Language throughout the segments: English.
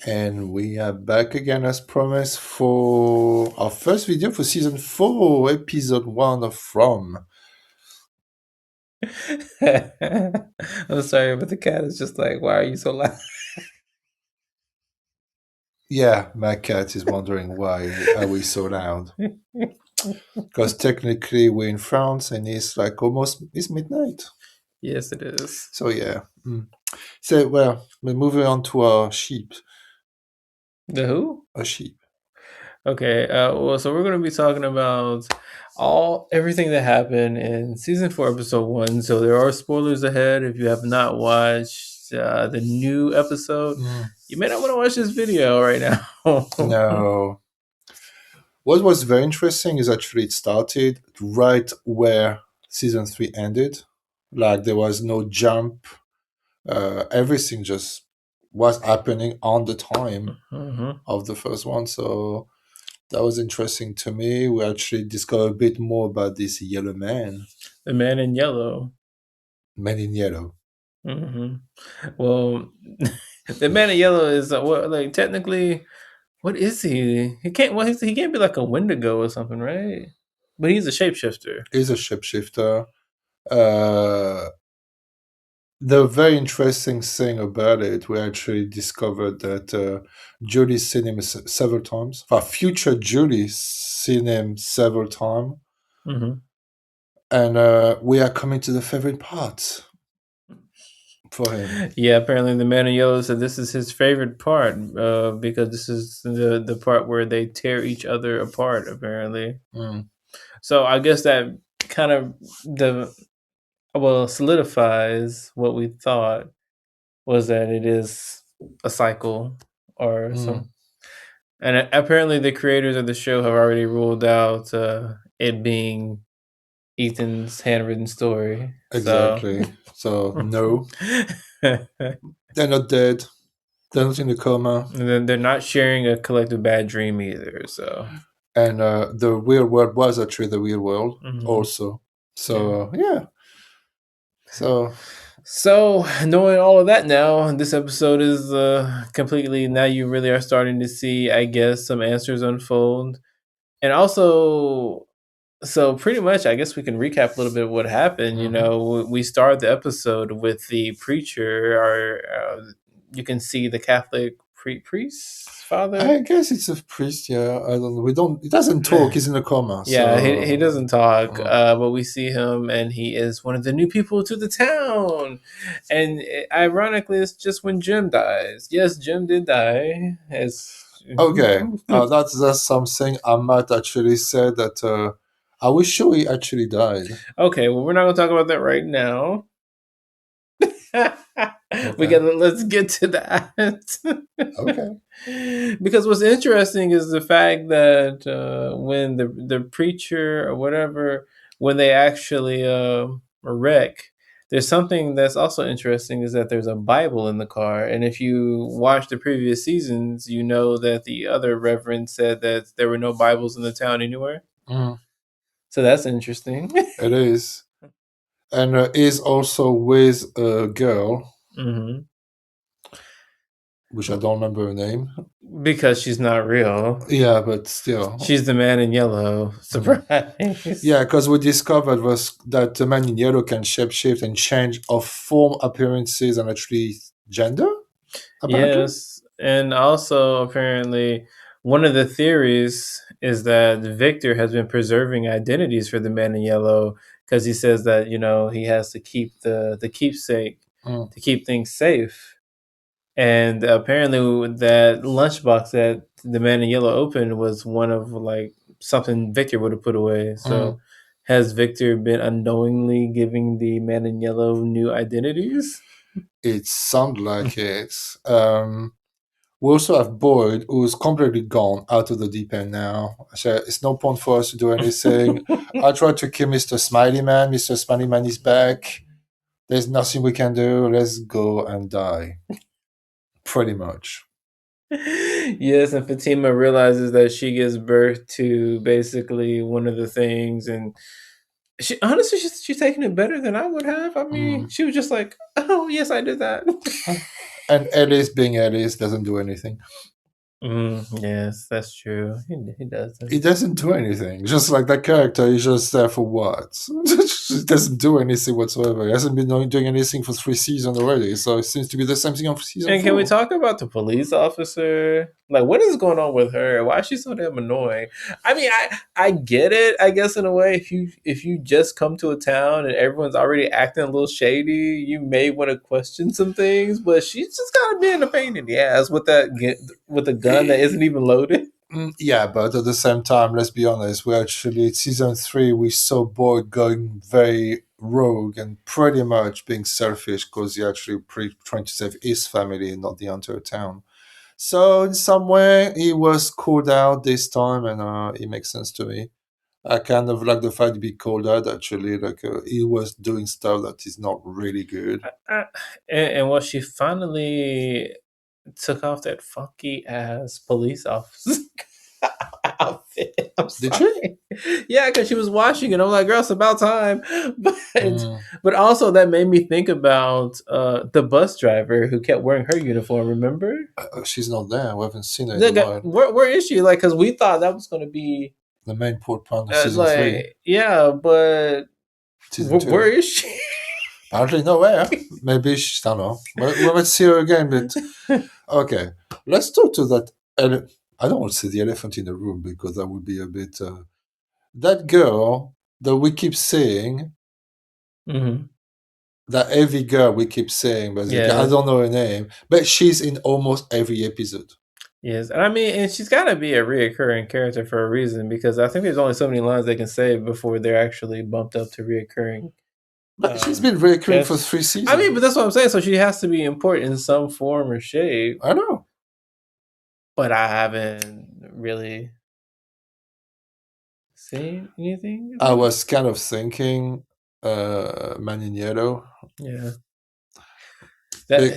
And we are back again as promised for our first video for season 4, episode 1 of From. I'm sorry, but the cat is just like, why are you so loud? Yeah, my cat is wondering why are we so loud. Because technically we're in France and it's like it's midnight. Yes, it is. So yeah. So well, we're moving on to our sheep. The who? A sheep. Okay, so we're going to be talking about everything that happened in season 4, episode 1. So there are spoilers ahead. If you have not watched the new episode, you may not want to watch this video right now. No. What was very interesting is actually it started right where season 3 ended. Like there was no jump. Everything just was happening on the time of the first one. So that was interesting to me. We actually discovered a bit more about this yellow man. The man in yellow. Man in yellow. hmm Well, the man in yellow is like technically, what is he? He can't. Well, he can't be like a Wendigo or something, right? But he's a shapeshifter. He's a shapeshifter. Uh, the very interesting thing about it, we actually discovered that Julie's seen him several times. Future Julie's seen him several times. And we are coming to the favorite part for him. Yeah, apparently the man in yellow said this is his favorite part because this is the part where they tear each other apart. Apparently, so I guess that kind of solidifies what we thought was that it is a cycle or some. And apparently, the creators of the show have already ruled out it being Ethan's handwritten story. Exactly. So no, they're not dead. They're not in a coma. And then they're not sharing a collective bad dream either. So, and the real world was actually the real world also. So yeah. So knowing all of that now, this episode is completely now. You really are starting to see, I guess, some answers unfold, and also. So pretty much, I guess we can recap a little bit of what happened. You know, we start the episode with the preacher, or you can see the Catholic priest father. I guess it's a priest. Yeah, I don't know. We don't. He doesn't talk. He's in a coma. Yeah, so. he doesn't talk, but we see him, and he is one of the new people to the town. And ironically, it's just when Jim dies. Yes, Jim did die. Okay, that's something I might actually say that I was sure he actually died. Okay, well, we're not going to talk about that right now. Let's get to that. Okay. Because what's interesting is the fact that when the preacher or whatever, when they actually wreck, there's something that's also interesting is that there's a Bible in the car. And if you watch the previous seasons, you know that the other reverend said that there were no Bibles in the town anywhere. So that's interesting. It is. And is also with a girl, which I don't remember her name. Because she's not real. Yeah, but still. She's the man in yellow. Surprise. Yeah, because we discovered was that the man in yellow can shapeshift and change of form, appearances, and actually gender? Apparently? Yes. And also, apparently, one of the theories is that Victor has been preserving identities for the man in yellow because he says that, you know, he has to keep the keepsake to keep things safe. And apparently, that lunchbox that the man in yellow opened was one of like something Victor would have put away. So, has Victor been unknowingly giving the man in yellow new identities? It sounds like it. We also have Boyd, who's completely gone out of the deep end now. So it's no point for us to do anything. I tried to kill Mr. Smiley Man. Mr. Smiley Man is back. There's nothing we can do. Let's go and die. Pretty much. Yes, and Fatima realizes that she gives birth to basically one of the things, and she honestly she's taking it better than I would have. I mean, she was just like, "Oh yes, I did that." And Ellis, being Ellis, doesn't do anything. Yes, that's true. He He doesn't. doesn't do anything. Just like that character, he's just there for what? He doesn't do anything whatsoever. He hasn't been doing anything for 3 seasons already, so it seems to be the same thing on season And can we 4. talk about the police officer? Like, what is going on with her? Why is she so damn annoying? I mean, I get it. I guess in a way, if you just come to a town and everyone's already acting a little shady, you may want to question some things. But she's just kind of being a pain in the ass with with a gun that isn't even loaded. Yeah, but at the same time, let's be honest. We actually season 3, we saw Boyd going very rogue and pretty much being selfish because he actually trying to save his family, not the entire town. So in some way, he was called out this time, and it makes sense to me. I kind of like the fact to be called out. Actually, like he was doing stuff that is not really good. Uh, and when she finally took off that funky ass police officer outfit. I'm Did she? sorry. Yeah, because she was washing it. I'm like, girl, it's about time. But Mm, but also that made me think about the bus driver who kept wearing her uniform. Remember? she's not there. We haven't seen her in a while. Where is she? Like, because we thought that was going to be The main port part of season 3, like, yeah, but season where 2. is she? Apparently nowhere. Maybe she, I don't know. We might see her again, but okay. Let's talk to that. I don't want to say the elephant in the room because that would be a bit. That girl that we keep saying, Hmm. that heavy girl we keep saying, basically, I Yes. don't know her name, but she's in almost every episode. Yes, and I mean, and she's got to be a reoccurring character for a reason because I think there's only so many lines they can say before they're actually bumped up to reoccurring. But she's been recurring for Guess. 3 seasons. I mean, but that's what I'm saying. So she has to be important in some form or shape. I know. But I haven't really seen anything. I was kind of thinking Man in Yellow. Yeah, But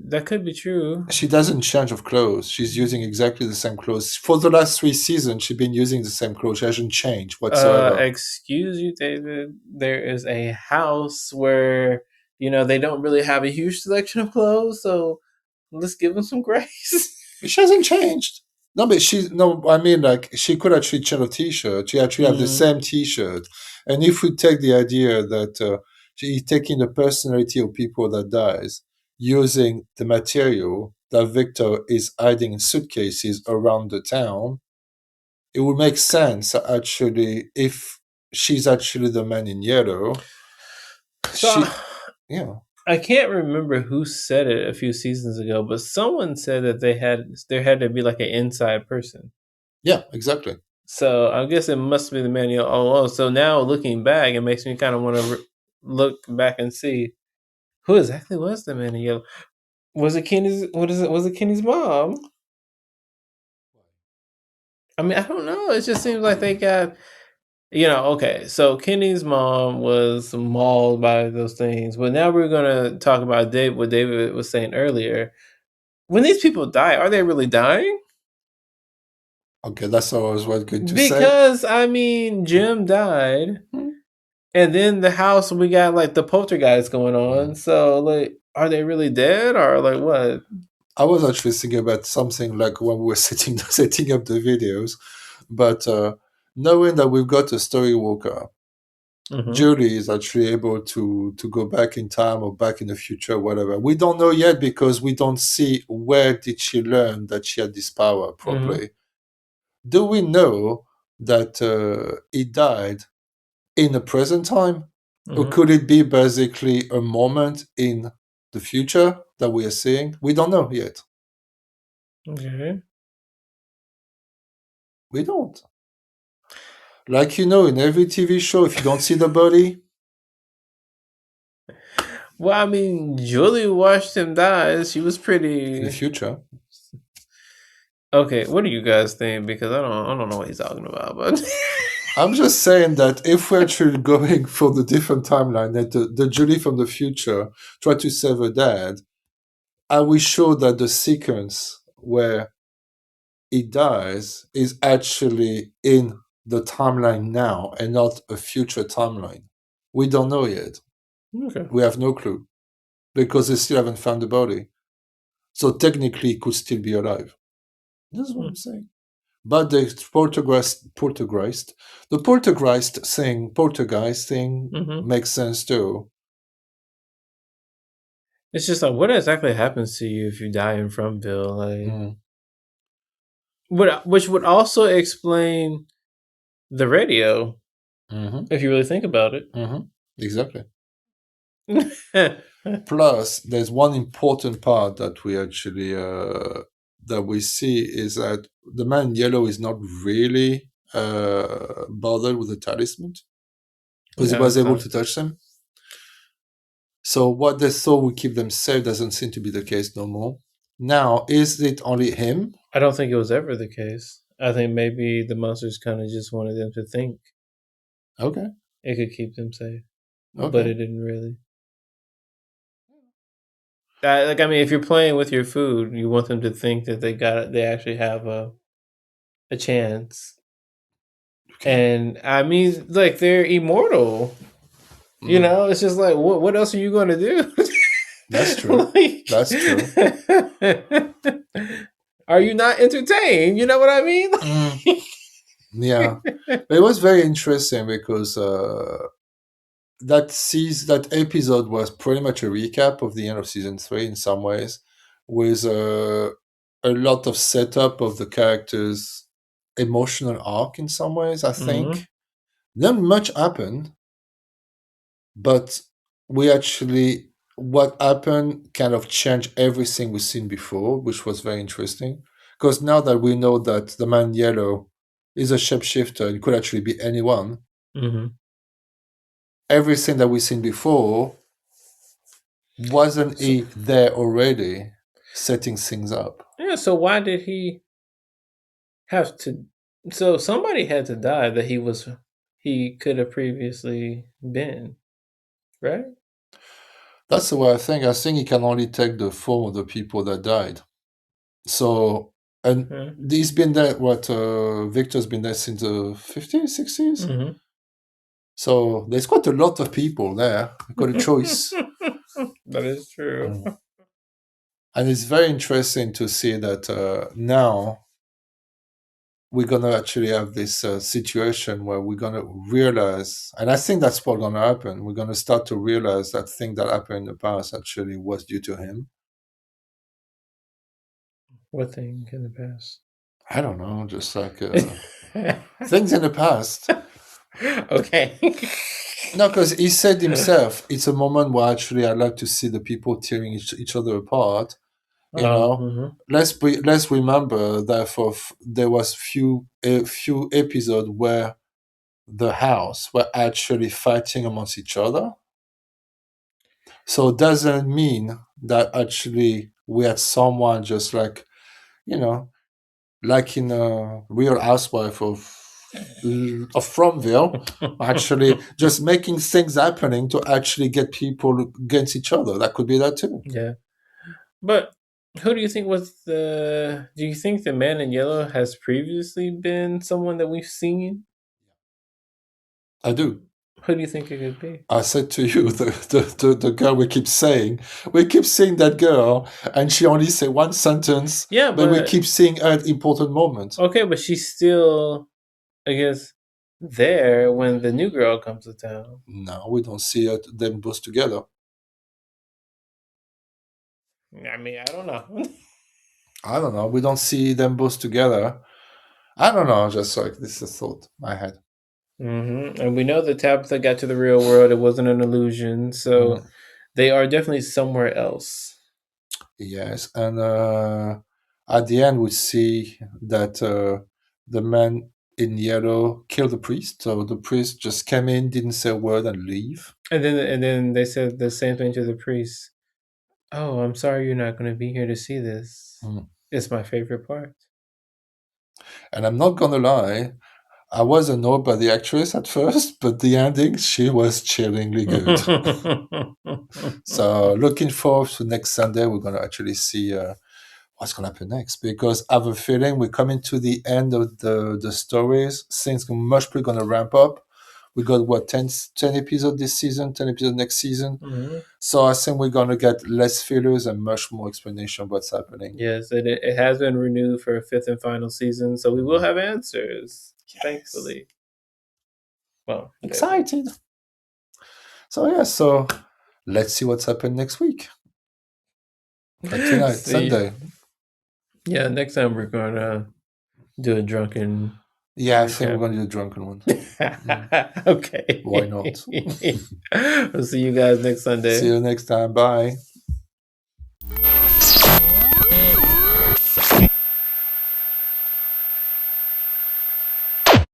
that could be true. she doesn't change of clothes. She's using exactly the same clothes. For the last 3 seasons, she's been using the same clothes. She hasn't changed whatsoever. Excuse you, David. There is a house where they don't really have a huge selection of clothes, so let's give them some grace. She hasn't changed. No, but no. I mean, like she could actually change a T-shirt. She actually have the same T-shirt. And if we take the idea that she's taking the personality of people that dies, using the material that Victor is hiding in suitcases around the town, it would make sense actually if she's actually the man in yellow. So Yeah. I can't remember who said it a few seasons ago, but someone said that there had to be like an inside person. Yeah, exactly. So I guess it must be the manual all along. So now looking back, it makes me kind of want to look back and see who exactly was the man in yellow. Was it Kenny's? What is it? Was it Kenny's mom? I mean, I don't know. It just seems like they got okay, so Kenny's mom was mauled by those things, but now we're gonna talk about what David was saying earlier. When these people die, are they really dying? Okay, that's all I was going to say. Because I mean, Jim died, and then the house we got like the poltergeist going on. So like, are they really dead or like what? I was actually thinking about something like when we were setting up the videos, but knowing that we've got a story walker, Julie is actually able to go back in time or back in the future, whatever. We don't know yet because we don't see where did she learn that she had this power properly. Do we know that he died in the present time? Or could it be basically a moment in the future that we are seeing? We don't know yet. Okay. We don't. Like in every TV show, if you don't see the body. Well, I mean, Julie watched him die. She was pretty in the future. Okay, what do you guys think? Because I don't know what he's talking about, but I'm just saying that if we're actually going for the different timeline, that the Julie from the future tried to save her dad, are we sure that the sequence where he dies is actually in the timeline now and not a future timeline? We don't know yet. Okay. We have no clue because they still haven't found the body. So technically, he could still be alive. That's what Hmm. I'm saying. But the poltergeist thing Hmm. makes sense too. It's just like, what exactly happens to you if you die in Frontville? Like, Mm. which would also explain the radio Hmm. if you really think about Hmm. Exactly. it. Plus, there's one important part that we actually that we see is that the man in yellow is not really bothered with the talisman because he Yeah, was it's able not. to touch them. So what they thought would keep them safe doesn't seem to be the case no more. Now, is it only him? I don't think it was ever the case. I think maybe the monsters kind of just wanted them to think Okay, it could keep them safe, but okay. it didn't really. Like, I mean, if you're playing with your food, you want them to think that they actually have a chance. Okay. And I mean, like, they're immortal. You Mm, know, it's just like, what else are you going to do? that's true. Like, That's true. are you not entertained? You know what I mean? Mm, yeah. But it was very interesting because that episode was pretty much a recap of the end of season 3 in some ways, with a lot of setup of the characters' emotional arc in some ways. I Hmm. think not much happened, but we actually what happened kind of changed everything we've seen before, which was very interesting. Because now that we know that the man in yellow is a shapeshifter and could actually be anyone, Hmm. everything that we've seen before wasn't So, he there already setting things up? yeah. So why did he have to? So somebody had to die that he could have previously been, right? That's the way I think. I think he can only take the form of the people that died. So, and Hmm. he's been there, Victor's been there since the 50s, 60s? Hmm. So there's quite a lot of people there. Got a choice. That is true. Mm. And it's very interesting to see that now we're going to actually have this situation where we're going to realize, and I think that's what's going to happen. We're going to start to realize that thing that happened in the past actually was due to him. What thing in the past? I don't know, just like things in the past. Okay. No, because he said himself, it's a moment where actually I like to see the people tearing each other apart. You Oh. know, Hmm. let's remember that there was a few episodes where the house were actually fighting amongst each other. So it doesn't mean that actually we had someone just like, you know, like in a Real Housewife of Fromville, actually just making things happening to actually get people against each other. That could be that too. Yeah. But who do you think was the? Do you think the man in yellow has previously been someone that we've seen? I do. Who do you think it could be? I said to you, the girl we keep seeing that girl, and she only say one sentence, Yeah, but we but keep seeing her at important moments. okay, but she's still, I guess, there when the new girl comes to town. No, we don't see them both together. I mean, I don't know. I don't know. We don't see them both together. I don't know. Just like this is a thought I had. And we know that Tabitha got to the real world; it wasn't an illusion. So Mm, they are definitely somewhere else. yes, and at the end we see that the man in yellow killed the priest. So the priest just came in, didn't say a word, and leave. And then they said the same thing to the priest. Oh, I'm sorry you're not going to be here to see this. Mm. It's my favorite part. And I'm not gonna lie, I was annoyed by the actress at first, but the ending, she was chillingly good. So looking forward to next Sunday, we're gonna actually see what's gonna happen next because I have a feeling we're coming to the end of the stories. Things are much probably gonna ramp up. We got what 10 episodes this season, 10 episodes next season. Hmm. So I think we're gonna get less fillers and much more explanation of what's happening. Yes, it has been renewed for a fifth and final season, so we will have answers. Yes. Thankfully. Well, maybe. Excited. So yeah, so let's see what's happened next week. Tonight, See, Sunday. yeah, next time we're gonna do a drunken. Yeah, I think we're gonna do a drunken one. Okay. Why not? We'll see you guys next Sunday. See you next time. Bye.